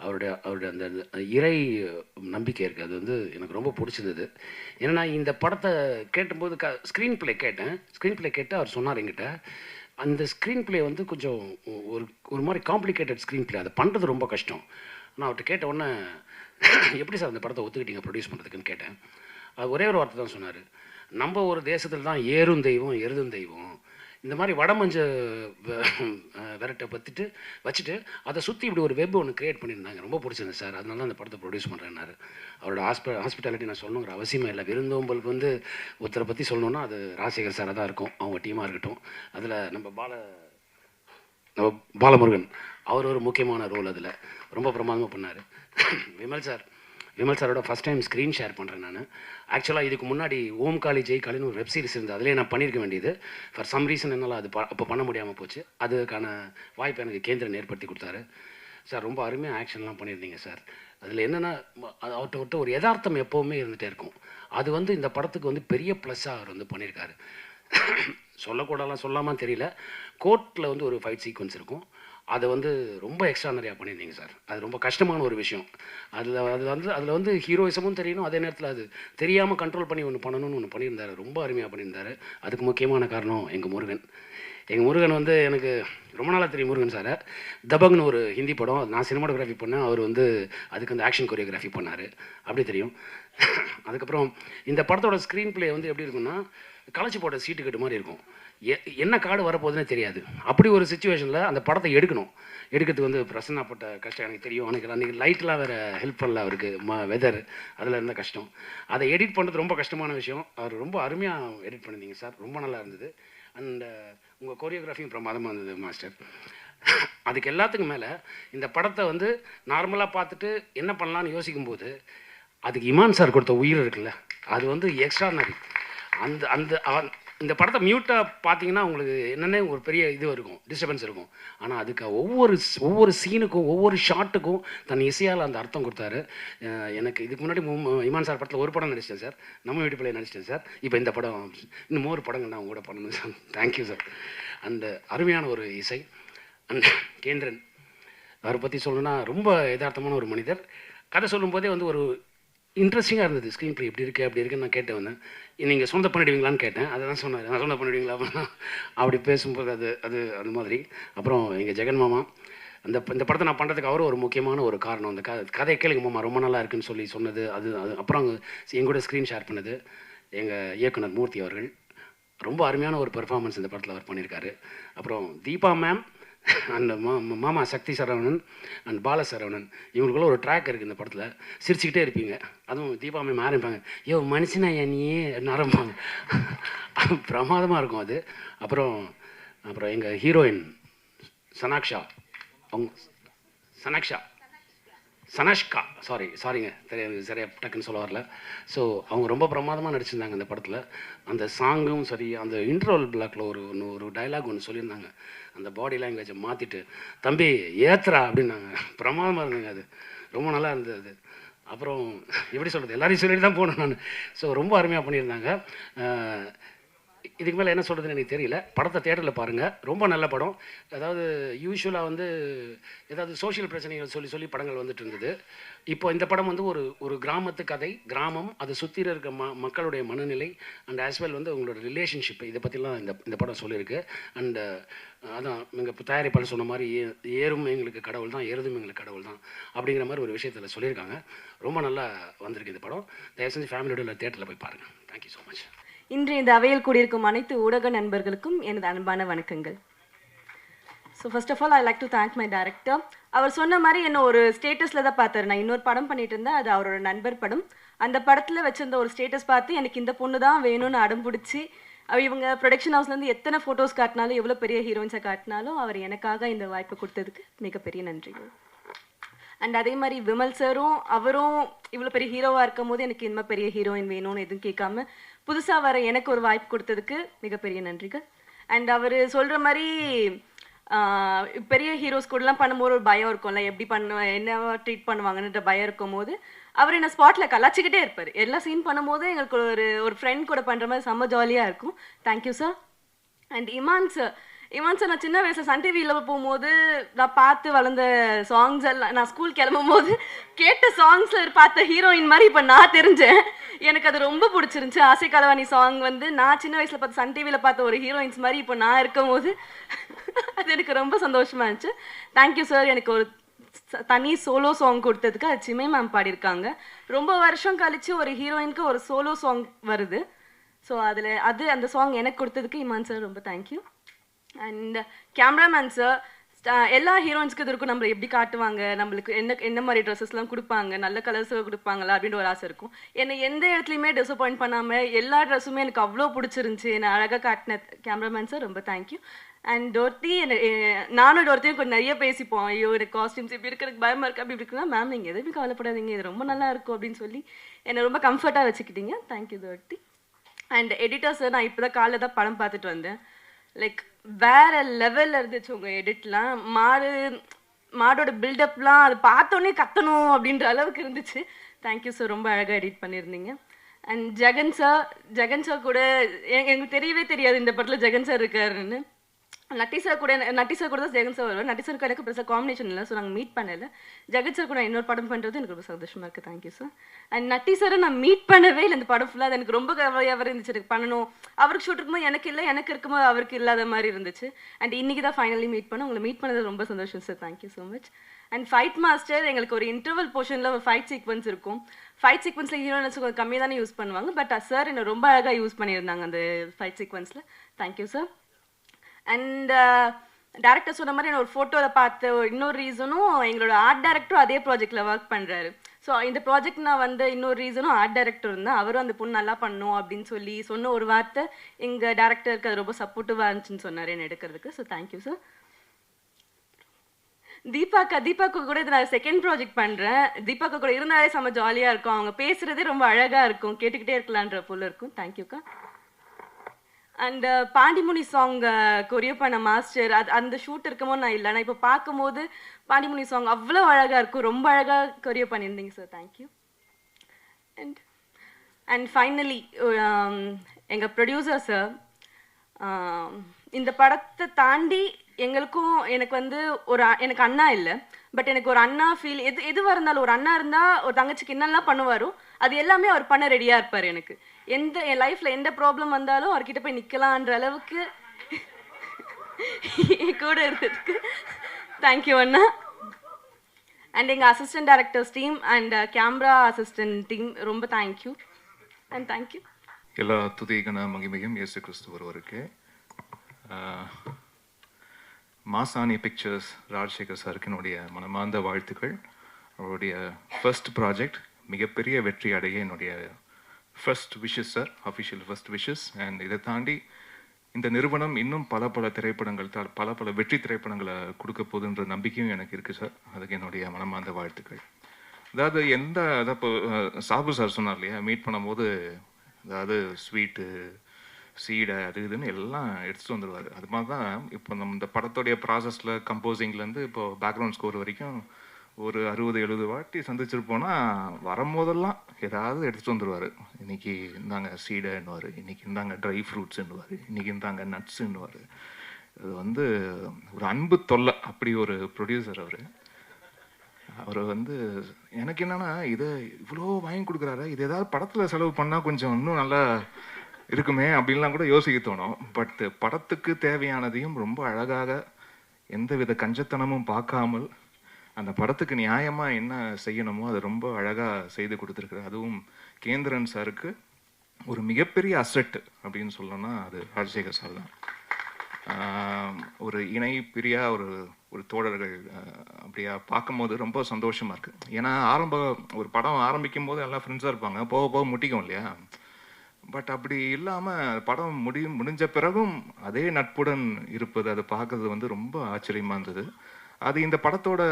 அவருடைய அந்த இறை நம்பிக்கை இருக்குது. அது வந்து எனக்கு ரொம்ப பிடிச்சிருந்தது. ஏன்னா இந்த படத்தை கேட்டும்போது ஸ்க்ரீன் ப்ளே கேட்டு அவர் சொன்னார் என்கிட்ட. அந்த ஸ்க்ரீன் ப்ளே வந்து கொஞ்சம் ஒரு மாதிரி காம்ப்ளிகேட்டட் ஸ்க்ரீன் ப்ளே. அதை பண்ணுறது ரொம்ப கஷ்டம். நான் அவர்கிட்ட கேட்ட உடனே எப்படி சார் அந்த படத்தை ஒத்துக்கிட்டீங்க ப்ரொடியூஸ் பண்ணுறதுக்குன்னு கேட்டேன். அது ஒரே ஒரு வார்த்தை தான் சொன்னார். நம்ம ஒரு தேசத்தில் தான் ஏறும் தெய்வம் எருதும் தெய்வம், இந்த மாதிரி வடமஞ்ச விரட்டை வச்சுட்டு அதை சுற்றி இப்படி ஒரு வெப் ஒன்று க்ரியேட் பண்ணியிருந்தாங்க. ரொம்ப பிடிச்சிருந்தது சார். அதனால தான் அந்த படத்தை ப்ரொடியூஸ் பண்ணுறேன்னாரு. அவரோட ஹாஸ்பிட்டாலிட்டி நான் சொல்லணுங்கிற அவசியமே இல்லை. விருந்தோம்பலுக்கு வந்து ஒருத்தரை பற்றி சொல்லணுன்னா அது ராஜசேகர் சாராக தான் இருக்கும். அவங்க டீமாக இருக்கட்டும். அதில் நம்ம பாலமுருகன் அவர் ஒரு முக்கியமான ரோல் அதில் ரொம்ப பிரமாதமாக பண்ணார். விமல் சாரோட ஃபஸ்ட் டைம் ஸ்க்ரீன் ஷேர் பண்ணுறேன் நான். ஆக்சுவலாக இதுக்கு முன்னாடி ஓம் காளி ஜெய் காளின்னு ஒரு வெப் சீரிஸ் இருந்தது. அதிலே நான் பண்ணியிருக்க வேண்டியது. ஃபார் சம் ரீசன் என்னால் அது அப்போ பண்ண முடியாமல் போச்சு. அதுக்கான வாய்ப்பை எனக்கு கேந்திரன் ஏற்படுத்தி கொடுத்தாரு. சார் ரொம்ப அருமையாக ஆக்ஷன்லாம் பண்ணியிருந்தீங்க சார். அதில் என்னென்னா அவர்கிட்ட ஒரு யதார்த்தம் எப்போவுமே இருந்துகிட்டே இருக்கும். அது வந்து இந்த படத்துக்கு வந்து பெரிய ப்ளஸ்ஸாக அவர் வந்து பண்ணியிருக்காரு. சொல்லாமல் தெரியல. கோர்ட்டில் வந்து ஒரு ஃபைட் சீக்வன்ஸ் இருக்கும். அதை வந்து ரொம்ப எக்ஸ்ட்ரானரியாக பண்ணியிருந்தீங்க சார். அது ரொம்ப கஷ்டமான ஒரு விஷயம். அதில் வந்து ஹீரோயிசமும் தெரியணும். அதே நேரத்தில் அது தெரியாமல் கண்ட்ரோல் பண்ணி ஒன்று பண்ணணும்னு ஒன்று பண்ணியிருந்தார். ரொம்ப அருமையாக பண்ணியிருந்தார். அதுக்கு முக்கியமான காரணம் எங்கள் முருகன் வந்து எனக்கு ரொம்ப நாளாக தெரியும். முருகன் சாரை தபங்னு ஒரு ஹிந்தி படம் நான் சினிமாட்டோகிராஃபி பண்ணேன். அவர் வந்து அதுக்கு அந்த ஆக்ஷன் கொரியோகிராஃபி பண்ணார். அப்படி தெரியும். அதுக்கப்புறம் இந்த படத்தோட ஸ்க்ரீன் ப்ளே வந்து எப்படி இருக்குன்னா களைச்சி போட்ட சீட்டு கட்டு மாதிரி இருக்கும். என்ன கார்டு வரப்போகுதுன்னே தெரியாது. அப்படி ஒரு சுச்சுவேஷனில் அந்த படத்தை எடுக்கிறதுக்கு வந்து பிரசன்னப்பட்ட கஷ்டம் எனக்கு தெரியும். அன்றைக்கி லைட்லாம் வேறு ஹெல்ப் பண்ணல அவருக்கு. வெதர் அதில் இருந்த கஷ்டம். அதை எடிட் பண்ணுறது ரொம்ப கஷ்டமான விஷயம். அவர் ரொம்ப அருமையாக எடிட் பண்ணியிருந்தீங்க சார். ரொம்ப நல்லா இருந்தது. அண்ட் உங்கள் கொரியோகிராஃபியும் பிரமாதமாக இருந்தது மாஸ்டர். அதுக்கு எல்லாத்துக்கும் மேலே இந்த படத்தை வந்து நார்மலாக பார்த்துட்டு என்ன பண்ணலான்னு யோசிக்கும்போது அதுக்கு இமான் சார் கொடுத்த உயிர் இருக்குல்ல, அது வந்து எக்ஸ்ட்ரானரி. இந்த படத்தை மியூட்டாக பார்த்தீங்கன்னா உங்களுக்கு என்னென்ன ஒரு பெரிய இது இருக்கும், டிஸ்டர்பன்ஸ் இருக்கும். ஆனால் அதுக்கு ஒவ்வொரு சீனுக்கும் ஒவ்வொரு ஷாட்டுக்கும் தன் இசையால் அந்த அர்த்தம் கொடுத்தாரு. எனக்கு இதுக்கு முன்னாடி இமான் சார் படத்தில் ஒரு படம் நடிச்சிட்டேன் சார். நம்ம வீட்டு பிள்ளை நடிச்சிட்டேன் சார். இப்போ இந்த படம் இன்னும் ஒரு படங்கள் நான் கூட பண்ணணும் சார். Thank you sir. அந்த அருமையான ஒரு இசை. அந்த கேந்திரன் அவரை பற்றி சொல்லணுன்னா ரொம்ப யதார்த்தமான ஒரு மனிதர். கதை சொல்லும்போதே வந்து ஒரு இன்ட்ரெஸ்டிங்காக இருந்தது. ஸ்க்ரீன் ப்ளே இப்படி இருக்குன்னு நான் கேட்டு வந்தேன். நீங்கள் சொந்தம் பண்ணிடுவீங்களான்னு கேட்டேன். அதை தான் சொன்னார். நான் சொந்தம் பண்ணிடுவீங்களா அப்படின்னா அப்படி பேசும்போது அது மாதிரி. அப்புறம் எங்கள் ஜெகன் மாமா இந்த படத்தை நான் பண்ணுறதுக்கு அவரும் ஒரு முக்கியமான ஒரு காரணம். அந்த கதையை கேளுங்க மாமா ரொம்ப நல்லா இருக்குன்னு சொன்னது. அது அப்புறம் எங்கூட ஸ்க்ரீன் ஷேர் பண்ணது எங்கள் இயக்குனர் மூர்த்தி அவர்கள். ரொம்ப அருமையான ஒரு பெர்ஃபார்மன்ஸ் இந்த படத்தில் அவர் பண்ணியிருக்காரு. அப்புறம் தீபா மேம் அண்ட் மாமா சக்தி சரவணன் அண்ட் பால சரவணன் இவங்களுக்குள்ள ஒரு ட்ராக் இருக்குது இந்த படத்தில். சிரிச்சுக்கிட்டே இருப்பீங்க. அதுவும் தீபா மேம் ஆரம்பிப்பாங்க, யோ மனுஷனா நீயே ஆரம்பிப்பாங்க. பிரமாதமாக இருக்கும் அது. அப்புறம் அப்புறம் எங்கள் ஹீரோயின் சனாக்ஷா, அவங்க சனஷ்கா சாரிங்க தெரியாது, சரியாக டக்குன்னு சொல்ல வரல. ஸோ அவங்க ரொம்ப பிரமாதமாக நடிச்சிருந்தாங்க அந்த படத்தில். அந்த சாங்கும் சரி, அந்த இன்ட்ரோல் பிளாக்ல ஒரு டைலாக் ஒன்று சொல்லியிருந்தாங்க. அந்த பாடி லாங்குவேஜை மாற்றிட்டு தம்பி ஏத்துறா அப்படின்னாங்க. பிரமாதமாக இருந்ததுங்க, அது ரொம்ப நல்லா இருந்தது அது. அப்புறம் எப்படி சொல்கிறது, எல்லாரையும் சொல்லிட்டு தான் போனேன் நான். ஸோ ரொம்ப அருமையாக பண்ணியிருந்தாங்க. இதுக்கு மேலே என்ன சொல்கிறதுன்னு எனக்கு தெரியல. படத்தை தேட்டரில் பாருங்கள், ரொம்ப நல்ல படம். அதாவது யூஸ்வலாக வந்து ஏதாவது சோஷியல் பிரச்சனைகள் சொல்லி படங்கள் வந்துட்டு இருந்தது. இப்போ இந்த படம் வந்து ஒரு கிராமத்து கதை, கிராமம், அதை சுற்றி இருக்க மக்களுடைய மனநிலை அண்ட் ஆஸ்வெல் வந்து உங்களோட ரிலேஷன்ஷிப், இதை பற்றிலாம் இந்த படம் சொல்லியிருக்கு. அண்டு அதான் எங்கள் தயாரிப்பாளர் சொன்ன மாதிரி ஏறும் எங்களுக்கு கடவுள் தான், ஏறுதும் எங்களுக்கு கடவுள் தான் அப்படிங்கிற மாதிரி ஒரு விஷயத்தில் சொல்லியிருக்காங்க. ரொம்ப நல்லா வந்திருக்கு இந்த படம். தயவு செஞ்சு ஃபேமிலியோட தேட்டரில் போய் பாருங்கள். Thank you so much. இன்று இந்த அவையில் கூடியிருக்கும் அனைத்து ஊடக நண்பர்களுக்கும் எனது அன்பான வணக்கங்கள். So first of all I like to thank my director. அவர் சொன்ன மாதிரி என்ன ஒரு ஸ்டேட்டஸில் தான் பார்த்தாரு. நான் இன்னொரு படம் பண்ணிட்டு இருந்தேன், அது அவரோட நண்பர் படம். அந்த படத்தில் வச்சிருந்த ஒரு ஸ்டேட்டஸ் பார்த்து எனக்கு இந்த பொண்ணு தான் வேணும்னு அடம் பிடிச்சி இவங்க ப்ரொடக்ஷன் ஹவுஸ்லேருந்து எத்தனை ஃபோட்டோஸ் காட்டினாலும் எவ்வளோ பெரிய ஹீரோயின்ஸை காட்டினாலும் அவர் எனக்காக இந்த வாய்ப்பு கொடுத்ததுக்கு மிகப்பெரிய நன்றிகள். அண்ட் அதே மாதிரி விமல் சாரும் அவரும் இவ்வளோ பெரிய ஹீரோவாக இருக்கும் போது எனக்கு இன்னும் பெரிய ஹீரோயின் வேணும்னு எதுவும் கேட்காம புதுசாக வர எனக்கு ஒரு வாய்ப்பு கொடுத்ததுக்கு மிகப்பெரிய நன்றிகள். அண்ட் அவர் சொல்கிற மாதிரி பெரிய ஹீரோஸ் கூடலாம் பண்ணும்போது ஒரு பயம் இருக்கும்ல, எப்படி என்ன ட்ரீட் பண்ணுவாங்கன்ற பயம் இருக்கும் போது அவர் என்ன ஸ்பாட்டில் கலாச்சிக்கிட்டே இருப்பார். எல்லா சீன் பண்ணும்போது எங்களுக்கு ஒரு ஃப்ரெண்ட் கூட பண்ணுற மாதிரி செம்ம ஜாலியாக இருக்கும். Thank you sir. And Imman sir நான் சின்ன வயசில் சன் டிவியில் போகும்போது நான் பார்த்து வளர்ந்த சாங்ஸ் எல்லாம் நான் ஸ்கூல் கிளம்பும் போது கேட்ட சாங்ஸில் பார்த்த ஹீரோயின் மாதிரி இப்போ நான் தெரிஞ்சேன். எனக்கு அது ரொம்ப பிடிச்சிருந்துச்சு. ஆசை கலவாணி சாங் வந்து நான் சின்ன வயசில் பார்த்து சன் டிவியில் பார்த்த ஒரு ஹீரோயின்ஸ் மாதிரி இப்போ நான் இருக்கும் போது அது எனக்கு ரொம்ப சந்தோஷமாக இருந்துச்சு. Thank you sir. எனக்கு ஒரு தனி சோலோ சாங் கொடுத்ததுக்கு அது சிமை மேம் பாடியிருக்காங்க. ரொம்ப வருஷம் கழித்து ஒரு ஹீரோயினுக்கு ஒரு சோலோ சாங் வருது. ஸோ அந்த சாங் எனக்கு கொடுத்ததுக்கு இமான் சார் ரொம்ப தேங்க்யூ. அண்ட் கேமராமேன் சார், எல்லா ஹீரோயின்ஸ்க்கு இது இருக்கும், நம்மளை எப்படி காட்டுவாங்க, நம்மளுக்கு என்ன மாதிரி ட்ரெஸ்ஸஸ்லாம் கொடுப்பாங்க, நல்ல கலர்ஸில் கொடுப்பாங்களா அப்படின்ற ஒரு ஆசை இருக்கும். என்னை எந்த இடத்துலையுமே டிசப்பாயிண்ட் பண்ணாமல் எல்லா ட்ரெஸ்ஸுமே எனக்கு அவ்வளோ பிடிச்சிருந்துச்சி, என்னை அழகாக காட்டின கேமராமேன் சார் ரொம்ப தேங்க்யூ. அண்ட் டோர்த்தி, நானும் டோர்த்தியும் கொஞ்சம் நிறைய பேசிப்போம். ஐயோ எனக்கு காஸ்டியூம்ஸ் இப்படி இருக்கிறதுக்கு பயமாக இருக்குது அப்படி இருக்குன்னா, மேம் நீங்கள் எதுவுமே கவலைப்படாதீங்க, இது ரொம்ப நல்லா இருக்கும் அப்படின்னு சொல்லி என்னை ரொம்ப கம்ஃபர்ட்டாக வச்சுக்கிட்டீங்க. தேங்க்யூ டோர்த்தி. அண்ட் எடிட்டர் சார், நான் இப்போ தான் காலைல தான் படம் பார்த்துட்டு வந்தேன். லைக் வேற லெவலில் இருந்துச்சு உங்கள் எடிட்லாம். மாடோட பில்டப்லாம் அது பார்த்தோன்னே கத்தணும் அப்படின்ற அளவுக்கு இருந்துச்சு. தேங்க்யூ சார், ரொம்ப அழகாக எடிட் பண்ணியிருந்தீங்க. அண்ட் ஜெகன் சார் கூட எனக்கு தெரியவே தெரியாது இந்த படத்தில் ஜெகன் சார் இருக்காருன்னு. நட்டி சார் கூட தான் ஜெகன் சார் வருவார். நட்டி சாருக்கு எனக்கு பெருசாக காம்பினேஷன் இல்லை, ஸோ நாங்கள் மீட் பண்ணலை. ஜெகன் சார் கூட இன்னொரு படம் பண்ணுறது எனக்கு ரொம்ப சந்தோஷமாக இருக்குது. Thank you sir. அண்ட் நட்டி சாரை நான் மீட் பண்ணவே இல்லை இந்த படம் ஃபுல்லாக. அது எனக்கு ரொம்ப கவலையாக இருந்துச்சு, எனக்கு பண்ணணும். அவருக்கு ஷூட் இருக்கும்போது எனக்கு இல்லை, எனக்கு இருக்கும்போது அவருக்கு இல்லாத மாதிரி இருந்துச்சு. அண்ட் இன்றைக்கி தான் ஃபைனலி மீட் பண்ணோம். உங்களை மீட் பண்ணது ரொம்ப சந்தோஷம் sir. Thank you so much. And fight master, எங்களுக்கு ஒரு இன்டர்வல் போர்ஷனில் ஒரு ஃபைட் சீக்வன்ஸ் இருக்கும். ஃபைட் சீக்வன்ஸில் ஹீரோயின்ஸ் கொஞ்சம் கம்மியாக தானே யூஸ் பண்ணுவாங்க, பட் சார் என்னை ரொம்ப அழகாக யூஸ் பண்ணியிருந்தாங்க அந்த ஃபைட் சீக்வன்ஸில். Thank you sir. அண்ட் டேரக்டர் சொன்ன மாதிரி நான் ஒரு ஃபோட்டோவில் பார்த்த இன்னொரு ரீசனும் எங்களோட ஆர்ட் டைரக்டரும் அதே ப்ராஜெக்டில் ஒர்க் பண்ணுறாரு. ஸோ இந்த ப்ராஜெக்ட் நான் வந்து இன்னொரு ரீசனும் ஆர்ட் டைரக்டர் இருந்தால் அவரும் அந்த பொண்ணு நல்லா பண்ணணும் அப்படின்னு சொல்லி சொன்ன ஒரு வார்த்தை எங்கள் டேரக்டருக்கு அது ரொம்ப சப்போர்ட்டிவாக இருந்துச்சுன்னு சொன்னார் என்னை எடுக்கிறதுக்கு. So thank you sir. தீபாக்கு கூட இது நான் செகண்ட் ப்ராஜெக்ட் பண்ணுறேன். தீபாக்கு கூட இருந்தாலே செம்ம ஜாலியாக இருக்கும். அவங்க பேசுகிறதே ரொம்ப அழகாக இருக்கும், கேட்டுக்கிட்டே இருக்கலான்ற போல இருக்கும். தேங்க்யூக்கா. அண்ட் பாண்டிமுனி சாங் கொரியோ பண்ண மாஸ்டர், அந்த ஷூட் இருக்கும்போது நான் இல்லை, ஆனால் இப்போ பார்க்கும்போது பாண்டிமுனி சாங் அவ்வளோ அழகாக இருக்கும். ரொம்ப அழகாக கொரியோ பண்ணியிருந்தீங்க சார். தேங்க்யூ. அண்ட் ஃபைனலி எங்கள் ப்ரொடியூசர் சார், இந்த படத்தை தாண்டி எனக்கு வந்து எனக்கு அண்ணா இல்லை, பட் எனக்கு ஒரு அண்ணா ஃபீல் எதுவாக இருந்தாலும் ஒரு அண்ணா இருந்தால் ஒரு தங்கச்சிக்கு என்னெல்லாம் பண்ணுவாரோ அது எல்லாமே அவர் பண்ண ரெடியாக இருப்பார். எனக்கு என் லைஃப்பில் எந்த ப்ராப்ளம் வந்தாலும் அவர்கிட்ட போய் நிற்கலான்ற அளவுக்கு கூட இருந்ததுக்கு தேங்க்யூ அண்ணா. அண்ட் எங்கள் assistant directors team and camera assistant team ரொம்ப தேங்க்யூ அண்ட் தேங்க்யூ. எல்லா துதிகன மகிமையும் இயேசு கிறிஸ்து ஒருவருக்கு. மாசாணி பிக்சர்ஸ் ராஜசேகர் சாருக்கு என்னுடைய மனமார்ந்த வாழ்த்துக்கள். அவருடைய ஃபர்ஸ்ட் ப்ராஜெக்ட் மிகப்பெரிய வெற்றி அடைய என்னுடைய first wishes sir, official first wishes. And இதை தாண்டி இந்த நிறுவனம் இன்னும் பல திரைப்படங்கள் பல வெற்றி திரைப்படங்களை கொடுக்க போகுதுன்ற நம்பிக்கையும் எனக்கு இருக்குது சார். அதுக்கு என்னுடைய மனமார்ந்த வாழ்த்துக்கள். அதாவது இப்போ சாபு சார் சொன்னார் இல்லையா, மீட் பண்ணும்போது அதாவது ஸ்வீட்டு சீடை அது இதுன்னு எல்லாம் எடுத்துகிட்டு வந்துடுவார். அது மாதிரி தான் இப்போ நம்ம இந்த படத்துடைய ப்ராசஸில் கம்போசிங்லேருந்து இப்போ பேக்ரவுண்ட் ஸ்கோர் வரைக்கும் ஒரு 60-70 வாட்டி சந்திச்சிருப்போன்னா வரும்போதெல்லாம் ஏதாவது எடுத்துகிட்டு வந்துடுவார். இன்றைக்கி இந்தாங்க சீடைன்னுவார், இன்றைக்கி இந்தாங்க ட்ரை ஃப்ரூட்ஸுன்னுவார், இன்றைக்கி இந்தாங்க நட்ஸுன்னுவார். அது வந்து ஒரு அன்பு தொல்லை. அப்படி ஒரு ப்ரொடியூசர் அவர் எனக்கு என்னென்னா இதை இவ்வளோ வாங்கி கொடுக்குறாரு, இது ஏதாவது படத்தில் செலவு பண்ணால் கொஞ்சம் இன்னும் நல்லா இருக்குமே அப்படின்லாம் கூட யோசிக்க தோணும். பட் படத்துக்கு தேவையானதையும் ரொம்ப அழகாக எந்தவித கஞ்சத்தனமும் பார்க்காமல் அந்த படத்துக்கு நியாயமாக என்ன செய்யணுமோ அதை ரொம்ப அழகாக செய்து கொடுத்துருக்குறாரு. அதுவும் கேந்திரன் சாருக்கு ஒரு மிகப்பெரிய அசெட் அப்படின்னு சொல்லணும்னா அது ராஜசேகர் சார் தான். ஒரு இணை பிரியா ஒரு தோழர்கள் அப்படியா பார்க்கும்போது ரொம்ப சந்தோஷமாக இருக்குது. ஏன்னா ஒரு படம் ஆரம்பிக்கும் போது எல்லாம் ஃப்ரெண்ட்ஸாக இருப்பாங்க, போக போக முட்டிக்கும் இல்லையா. பட் அப்படி இல்லாமல் படம் முடிஞ்ச பிறகும் அதே நட்புடன் இருப்பது, அதை பார்க்கறது ரொம்ப ஆச்சரியமாக இருந்தது. அது இந்த படத்தோட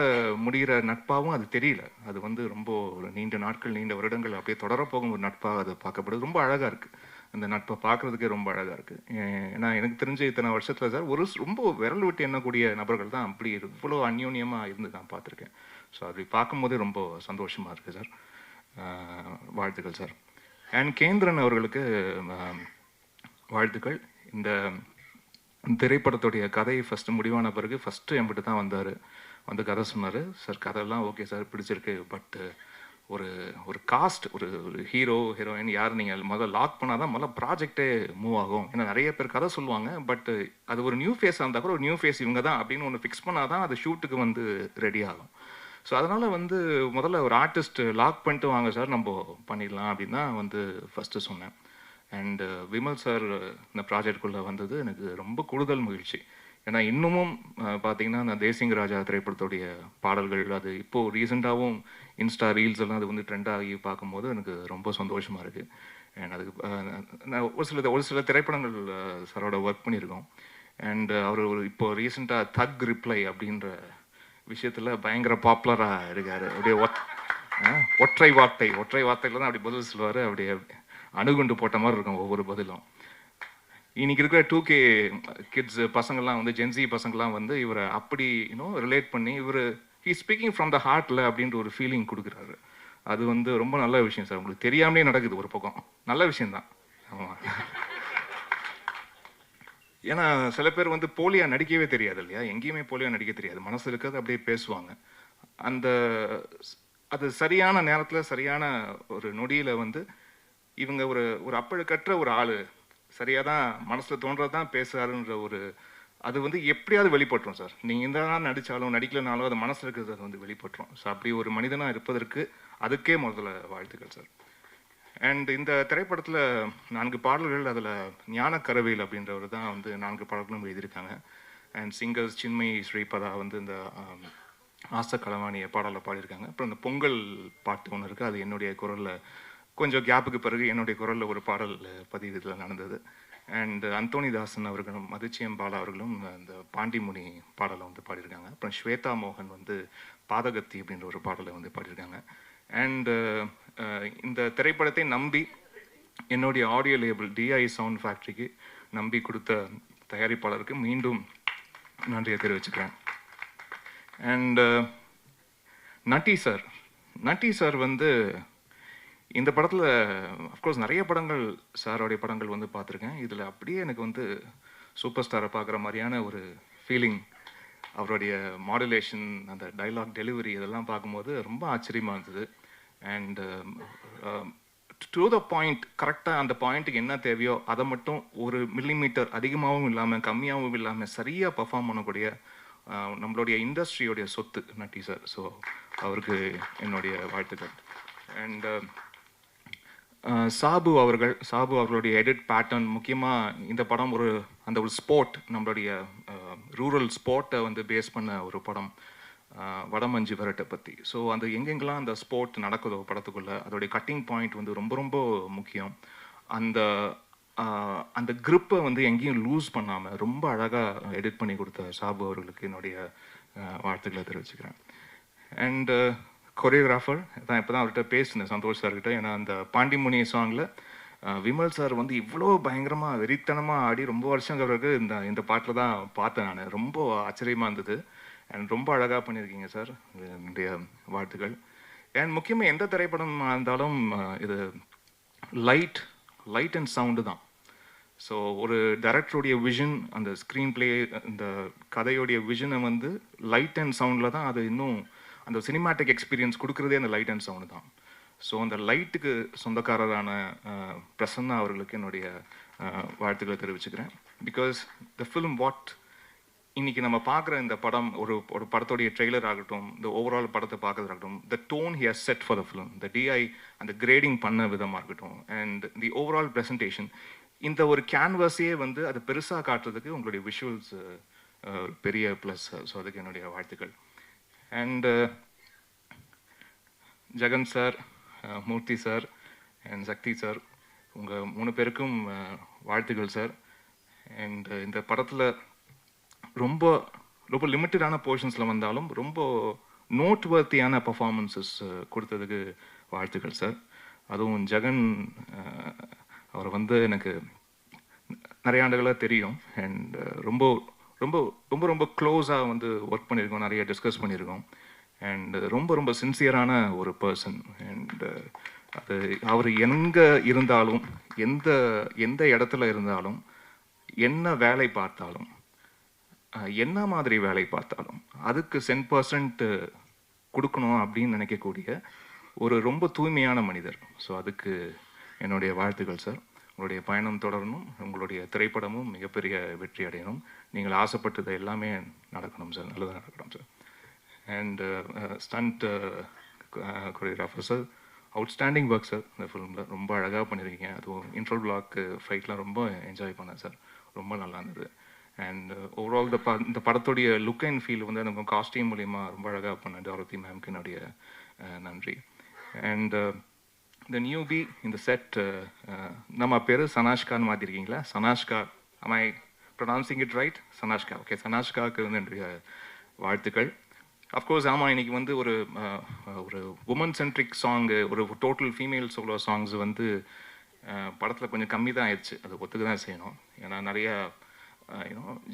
முடிகிற நட்பாகவும் அது தெரியல. அது ரொம்ப ஒரு நீண்ட நாட்கள் நீண்ட வருடங்கள் அப்படியே தொடரப்போகும் ஒரு நட்பாக அது பார்க்கப்படுது. ரொம்ப அழகாக இருக்குது. அந்த நட்பை பார்க்குறதுக்கே ரொம்ப அழகாக இருக்குது. ஏன்னா எனக்கு தெரிஞ்ச இத்தனை வருஷத்தில் சார் ரொம்ப விரல் விட்டு எண்ணக்கூடிய நபர்கள் தான் அப்படி இவ்வளோ அந்யோன்யமாக இருந்து நான் பார்த்துருக்கேன். ஸோ அப்படி பார்க்கும்போதே ரொம்ப சந்தோஷமாக இருக்குது சார். வாழ்த்துக்கள் சார். அண்ட் கேந்திரன் அவர்களுக்கு வாழ்த்துக்கள். இந்த திரைப்படத்துடைய கதை ஃபஸ்ட்டு முடிவான பிறகு ஃபஸ்ட்டு என்கிட்ட தான் வந்து கதை சொன்னார். சார் கதையெல்லாம் ஓகே சார், பிடிச்சிருக்கு. பட்டு ஒரு காஸ்ட் ஒரு ஹீரோயின் யார் நீங்கள் முதல்ல லாக் பண்ணால் தான் முதல்ல ப்ராஜெக்டே மூவ் ஆகும். ஏன்னா நிறைய பேர் கதை சொல்லுவாங்க, பட் அது ஒரு நியூ ஃபேஸாக இருந்தால் கூட ஒரு நியூ ஃபேஸ் இவங்க தான் அப்படின்னு ஒன்று ஃபிக்ஸ் பண்ணால் தான் அது ஷூட்டுக்கு ரெடி ஆகும். ஸோ அதனால் முதல்ல ஒரு ஆர்டிஸ்ட் லாக் பண்ணிட்டு வாங்க சார் நம்ம பண்ணிடலாம் அப்படின்னு தான் ஃபஸ்ட்டு சொன்னேன். அண்டு விமல் சார் இந்த ப்ராஜெக்டுக்குள்ளே வந்தது எனக்கு ரொம்ப கூடுதல் மகிழ்ச்சி. ஏன்னா இன்னமும் பார்த்தீங்கன்னா அந்த தேசிங்க ராஜா திரைப்படத்துடைய பாடல்கள் அது இப்போது ரீசெண்டாகவும் இன்ஸ்டா ரீல்ஸ் எல்லாம் அது ட்ரெண்டாகி பார்க்கும்போது எனக்கு ரொம்ப சந்தோஷமாக இருக்குது. அண்ட் அதுக்கு நான் ஒரு சில திரைப்படங்கள் சாரோட ஒர்க் பண்ணியிருக்கோம். அண்ட் அவர் இப்போ ரீசெண்டாக தக் ரிப்ளை அப்படின்ற விஷயத்தில் பயங்கர பாப்புலராக இருக்கார். அப்படியே ஒற்றை வார்த்தையில் தான் அப்படி பதில் சொல்லுவார். அப்படியே அணுகுண்டு போட்ட மாதிரி இருக்கும் ஒவ்வொரு பதிலும். இன்னைக்கு இருக்கிற 2K கிட்ஸ் பசங்கள்லாம் ஜென்சி பசங்கள்லாம் இவரை அப்படி ரிலேட் பண்ணி ஹீ ஸ்பீக்கிங் ஃப்ரம் த ஹார்ட்ல அப்படின்ற ஒரு ஃபீலிங் கொடுக்குறாரு. அது ரொம்ப நல்ல விஷயம் சார். உங்களுக்கு தெரியாமலே நடக்குது ஒரு பக்கம், நல்ல விஷயம்தான். ஆமாம். ஏன்னா சில பேர் போலியா நடிக்கவே தெரியாது இல்லையா, எங்கேயுமே போலியா நடிக்க தெரியாது, மனசு இருக்கிறது அப்படியே பேசுவாங்க. அது சரியான நேரத்தில் சரியான ஒரு நொடியில் இவங்க ஒரு அப்பழுக்கற்ற ஒரு ஆள் சரியாக தான் மனசில் தோன்றது தான் பேசுகிறாருன்ற அது எப்படியாவது வெளிப்பட்டுரும் சார். நீங்கள் இந்த நாள் நடித்தாலும் நடிக்கலனாலும் அது மனசில் இருக்கிறது அது வெளிப்பட்டுரும். ஸோ அப்படி ஒரு மனிதனாக இருப்பதற்கு அதுக்கே முதல்ல வாழ்த்துக்கள் சார். அண்ட் இந்த திரைப்படத்தில் 4 பாடல்கள், அதில் ஞானக்கரவேல் அப்படின்றவர் தான் 4 பாடல்களும் எழுதியிருக்காங்க. அண்ட் சிங்கர்ஸ் சின்மயி ஸ்ரீபதா இந்த ஆசை களவாணிய பாடலை பாடியிருக்காங்க. அப்புறம் இந்த பொங்கல் பாட்டு ஒன்று இருக்குது, அது என்னுடைய குரலில் கொஞ்சம் கேப்புக்கு பிறகு என்னுடைய குரலில் ஒரு பாடல் பதிவு இதில் நடந்தது. அண்ட் அந்தோணிதாசன் அவர்களும் மதிச்சியம் பாலா அவர்களும் இந்த பாண்டிமுனி பாடலை பாடியிருக்காங்க. அப்புறம் ஸ்வேதா மோகன் பாதகத்தி அப்படின்ற ஒரு பாடலை பாடியிருக்காங்க. அண்டு இந்த திரைப்படத்தை நம்பி என்னுடைய ஆடியோ லேபிள் DI சவுண்ட் ஃபேக்ட்ரிக்கு நம்பி கொடுத்த தயாரிப்பாளருக்கு மீண்டும் நன்றியை தெரிவிச்சுக்கிறேன். அண்டு நட்டி சார் இந்த படத்தில் அஃப்கோர்ஸ் நிறைய படங்கள் சாரோடைய படங்கள் பார்த்துருக்கேன். இதில் அப்படியே எனக்கு சூப்பர் ஸ்டாரை பார்க்குற மாதிரியான ஒரு ஃபீலிங். அவருடைய மாடுலேஷன், அந்த டைலாக் டெலிவரி இதெல்லாம் பார்க்கும்போது ரொம்ப ஆச்சரியமாக இருந்தது. அண்ட் டு த பாயிண்ட், கரெக்டாக அந்த பாயிண்ட்டுக்கு என்ன தேவையோ அதை மட்டும் ஒரு மில்லிமீட்டர் அதிகமாகவும் இல்லாமல் கம்மியாகவும் இல்லாமல் சரியாக பர்ஃபார்ம் பண்ணக்கூடிய நம்மளுடைய இண்டஸ்ட்ரியோடைய சொத்து நட்டி சார். ஸோ அவருக்கு என்னுடைய வாழ்த்துக்கள். அண்ட் சாபு அவர்களுடைய எடிட் பேட்டர்ன், முக்கியமாக இந்த படம் அந்த ஒரு ஸ்போர்ட், நம்மளுடைய ரூரல் ஸ்போர்ட்டை வந்து பேஸ் பண்ண ஒரு படம், வடமஞ்சு விரட்டை பற்றி. ஸோ அந்த எங்கெங்கெல்லாம் அந்த ஸ்போர்ட் நடக்குதோ படத்துக்குள்ளே, அதோடைய கட்டிங் பாயிண்ட் வந்து ரொம்ப ரொம்ப முக்கியம். அந்த அந்த grip-அ வந்து எங்கேயும் லூஸ் பண்ணாமல் ரொம்ப அழகாக எடிட் பண்ணி கொடுத்த சாபு அவர்களுக்கு என்னுடைய வாழ்த்துக்களை தெரிவிச்சுக்கிறேன். அண்ட் கொரியோகிராஃபர் தான், இப்போ தான் அவர்கிட்ட பேசினேன் சந்தோஷ் சார்கிட்ட. ஏன்னா அந்த பாண்டிமுனி சாங்கில் விமல் சார் வந்து இவ்வளோ பயங்கரமாக வெறித்தனமாக ஆடி ரொம்ப வருஷம் பிறகு இந்த பாட்டில் தான் பார்த்தேன் நான். ரொம்ப ஆச்சரியமாக இருந்தது. அண்ட் ரொம்ப அழகாக பண்ணியிருக்கீங்க சார், என்னுடைய வாழ்த்துக்கள். அண்ட் முக்கியமாக எந்த திரைப்படம் இருந்தாலும் இது லைட் அண்ட் சவுண்டு தான். ஸோ ஒரு டைரக்டருடைய விஷன், அந்த ஸ்க்ரீன் பிளே, இந்த கதையோடைய விஷனை வந்து லைட் அண்ட் சவுண்டில் தான் அது இன்னும் அந்த சினிமாட்டிக் எக்ஸ்பீரியன்ஸ் கொடுக்குறதே அந்த லைட் அண்ட் சவுண்டு தான். ஸோ அந்த லைட்டுக்கு சொந்தக்காரரான பிரசன்னா அவர்களுக்கு என்னுடைய வாழ்த்துக்களை தெரிவிச்சுக்கிறேன். பிகாஸ் த ஃபிலிம் இன்னைக்கு நம்ம பார்க்குற இந்த படம், ஒரு படத்தோடைய ட்ரெய்லர் ஆகட்டும், இந்த ஓவரால் படத்தை பார்க்கறதாகட்டும், the tone he has set for the film, the DI அந்த கிரேடிங் பண்ண விதமாக இருக்கட்டும், அண்ட் தி ஓவரால் ப்ரெசன்டேஷன், இந்த ஒரு கேன்வாஸையே வந்து அதை பெருசாக காட்டுறதுக்கு உங்களுடைய விஷுவல்ஸ் பெரிய ப்ளஸ். ஸோ அதுக்கு என்னுடைய வாழ்த்துக்கள். And Jagan sir, Murthy sir and Sakthi sir, உங்கள் 3 பேருக்கும் வாழ்த்துக்கள் சார். அண்ட் இந்த படத்தில் ரொம்ப ரொம்ப லிமிட்டடான போர்ஷன்ஸில் வந்தாலும் ரொம்ப நோட்வர்த்தியான பர்ஃபார்மன்ஸஸ் கொடுத்ததுக்கு வாழ்த்துக்கள் சார். அதுவும் ஜெகன் அவரை வந்து எனக்கு நிறைய ஆண்டுகளாக தெரியும். அண்ட் ரொம்ப ரொம்ப ரொம்ப ரொம்ப க்ளோஸாக வந்து ஒர்க் பண்ணியிருக்கோம், நிறைய டிஸ்கஸ் பண்ணியிருக்கோம். அண்ட் ரொம்ப ரொம்ப சின்சியரான ஒரு பர்சன். அண்ட் அது அவர் எங்கே இருந்தாலும், எந்த இடத்துல இருந்தாலும், என்ன வேலை பார்த்தாலும், என்ன மாதிரி வேலை பார்த்தாலும் அதுக்கு 10% கொடுக்கணும் அப்படின்னு நினைக்கக்கூடிய ஒரு ரொம்ப தூய்மையான மனிதர். ஸோ அதுக்கு என்னுடைய வாழ்த்துக்கள் சார். உங்களுடைய பயணம் தொடரணும், உங்களுடைய திரைப்படமும் மிகப்பெரிய வெற்றி அடையணும், நீங்கள் ஆசைப்பட்டது எல்லாமே நடக்கணும் சார், நல்லதாக நடக்கணும் sir. And stunt choreographer sir, outstanding work sir. இந்த ஃபிலிமில் ரொம்ப அழகாக பண்ணியிருக்கீங்க. அதுவும் இன்ட்ரோ பிளாக் ஃபைட்லாம் ரொம்ப என்ஜாய் பண்ணேன் சார், ரொம்ப நல்லா இருந்தது. அண்ட் ஓவரால் இந்த படத்துடைய லுக் அண்ட் ஃபீல் வந்து எனக்கு காஸ்டியூம் மூலிமா ரொம்ப அழகாக பண்ண டாரதி மேம்க்கு என்னுடைய நன்றி. அண்ட் இந்த நியூபி இந்த செட், நம்ம பேர் சனாஷ்கான்னு மாற்றிருக்கீங்களா? Sanashka, am I pronouncing it right? Sanashka, okay. சனாஷ்காவுக்கு வந்து என்னுடைய வாழ்த்துக்கள். அஃப்கோர்ஸ் ஆமாம், இன்னைக்கு வந்து ஒரு உமன் சென்ட்ரிக் சாங்கு, ஒரு டோட்டல் ஃபீமேல் சோலோ சாங்ஸ் வந்து படத்தில் கொஞ்சம் கம்மி தான் ஆயிடுச்சு, அது ஒத்துக்க தான் செய்யணும். ஏன்னா நிறையா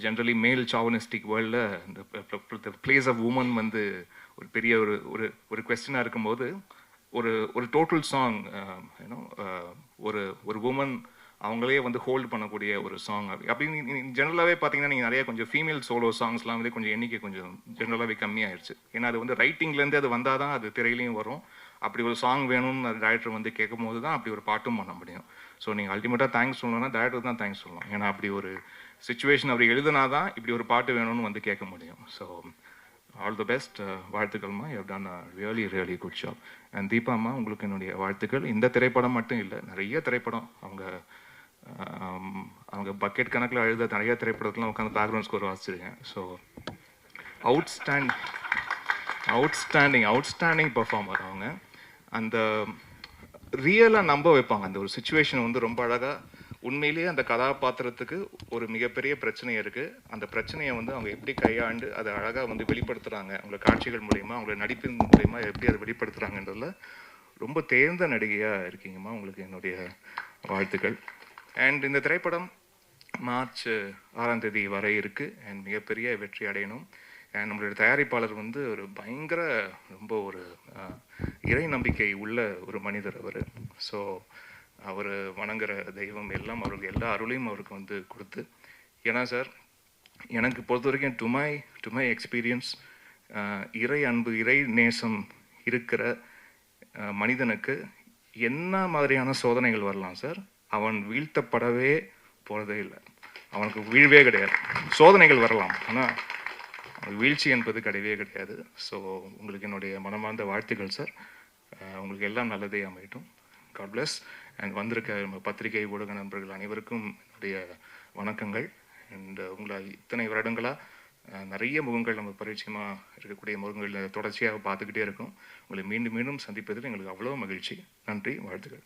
ஜென்ரலி மேல் சாவனிஸ்டிக் வேர்ல்டில் இந்த பிளேஸ் ஆஃப் உமன் வந்து ஒரு பெரிய ஒரு கொஸ்டினாக இருக்கும்போது ஒரு டோட்டல் சாங் ஒரு உமன் அவங்களே வந்து ஹோல்டு பண்ணக்கூடிய ஒரு சாங் அப்படின்னு ஜென்ரலாகவே பார்த்தீங்கன்னா நீங்கள் நிறைய கொஞ்சம் ஃபீமேல் சோலோ சாங்ஸ்லாம் வந்து கொஞ்சம் எண்ணிக்கை கொஞ்சம் ஜென்ரலாகவே கம்மியாகிடுச்சு. ஏன்னா அது வந்து ரைட்டிங்லேருந்து அது வந்தால் தான் அது திரையிலையும் வரும். அப்படி ஒரு சாங் வேணும்னு அந்த டைரக்டர் வந்து கேட்கும் போது தான் அப்படி ஒரு பாட்டும் பண்ண முடியும். ஸோ நீங்கள் அல்டிமேட்டாக தேங்க்ஸ் சொல்லணும்னா டைரக்டர் தான் தேங்க்ஸ் சொல்லணும். ஏன்னா அப்படி ஒரு சுச்சுவேஷன் அவர் எழுதுனா தான் இப்படி ஒரு பாட்டு வேணும்னு வந்து கேட்க முடியும். ஸோ ஆல் தி பெஸ்ட், வாழ்த்துக்கள்மா. You have done a really good job. And தீபாம்மா, உங்களுக்கு என்னுடைய வாழ்த்துக்கள். இந்த திரைப்படம் மட்டும் இல்லை, நிறைய திரைப்படம் அவங்க பக்கெட் கணக்கில் எழுத நிறைய திரைப்படத்துலாம் உட்காந்து பேக்ரவுண்ட் ஸ்கோர் வாசிச்சிருக்கேன். ஸோ அவுட்ஸ்டாண்டிங் பர்ஃபார்மர் அவங்க. அந்த ரியலாக நம்ப வைப்பாங்க. அந்த ஒரு சுச்சுவேஷன் வந்து ரொம்ப அழகாக, உண்மையிலேயே அந்த கதாபாத்திரத்துக்கு ஒரு மிகப்பெரிய பிரச்சனை இருக்குது, அந்த பிரச்சனையை வந்து அவங்க எப்படி கையாண்டு அதை அழகாக வந்து வெளிப்படுத்துகிறாங்க, அவங்கள காட்சிகள் மூலயமா, அவங்கள நடிப்பின் மூலயமா எப்படி அதை வெளிப்படுத்துகிறாங்கன்றதுல ரொம்ப தேர்ந்த நடிகையாக இருக்கீங்கம்மா. உங்களுக்கு என்னுடைய வாழ்த்துக்கள். அண்ட் இந்த திரைப்படம் மார்ச் 6ஆம் தேதி வரை இருக்குது. அண்ட் மிகப்பெரிய வெற்றி அடையணும். அண்ட் நம்மளுடைய தயாரிப்பாளர் வந்து ஒரு பயங்கர ரொம்ப ஒரு இறை நம்பிக்கை உள்ள ஒரு மனிதர் அவர். ஸோ அவர் வணங்குற தெய்வம் எல்லாம் அவருக்கு எல்லா அருளையும் அவருக்கு வந்து கொடுத்து, ஏன்னா சார் எனக்கு பொறுத்த வரைக்கும் டு மை எக்ஸ்பீரியன்ஸ், இறை அன்பு இறை நேசம் இருக்கிற மனிதனுக்கு என்ன மாதிரியான சோதனைகள் வரலாம் சார், அவன் வீழ்த்தப்படவே போகிறதே இல்லை, அவனுக்கு வீழ்வே கிடையாது. சோதனைகள் வரலாம், ஆனால் வீழ்ச்சி என்பது கிடையவே கிடையாது. ஸோ உங்களுக்கு என்னுடைய மனமார்ந்த வாழ்த்துக்கள் சார். உங்களுக்கு எல்லாம் நல்லதே அமையட்டும். God plus. அண்ட் வந்திருக்க நம்ம பத்திரிகை ஊடக நண்பர்கள் அனைவருக்கும் என்னுடைய வணக்கங்கள். அண்ட் உங்களை இத்தனை வருடங்களாக நிறைய முகங்கள் நம்ம பரிச்சயமாக இருக்கக்கூடிய முகங்கள் தொடர்ச்சியாக பார்த்துக்கிட்டே இருக்கும். உங்களை மீண்டும் மீண்டும் சந்திப்பதில் எங்களுக்கு அவ்வளோ மகிழ்ச்சி. நன்றி, வாழ்த்துக்கள்.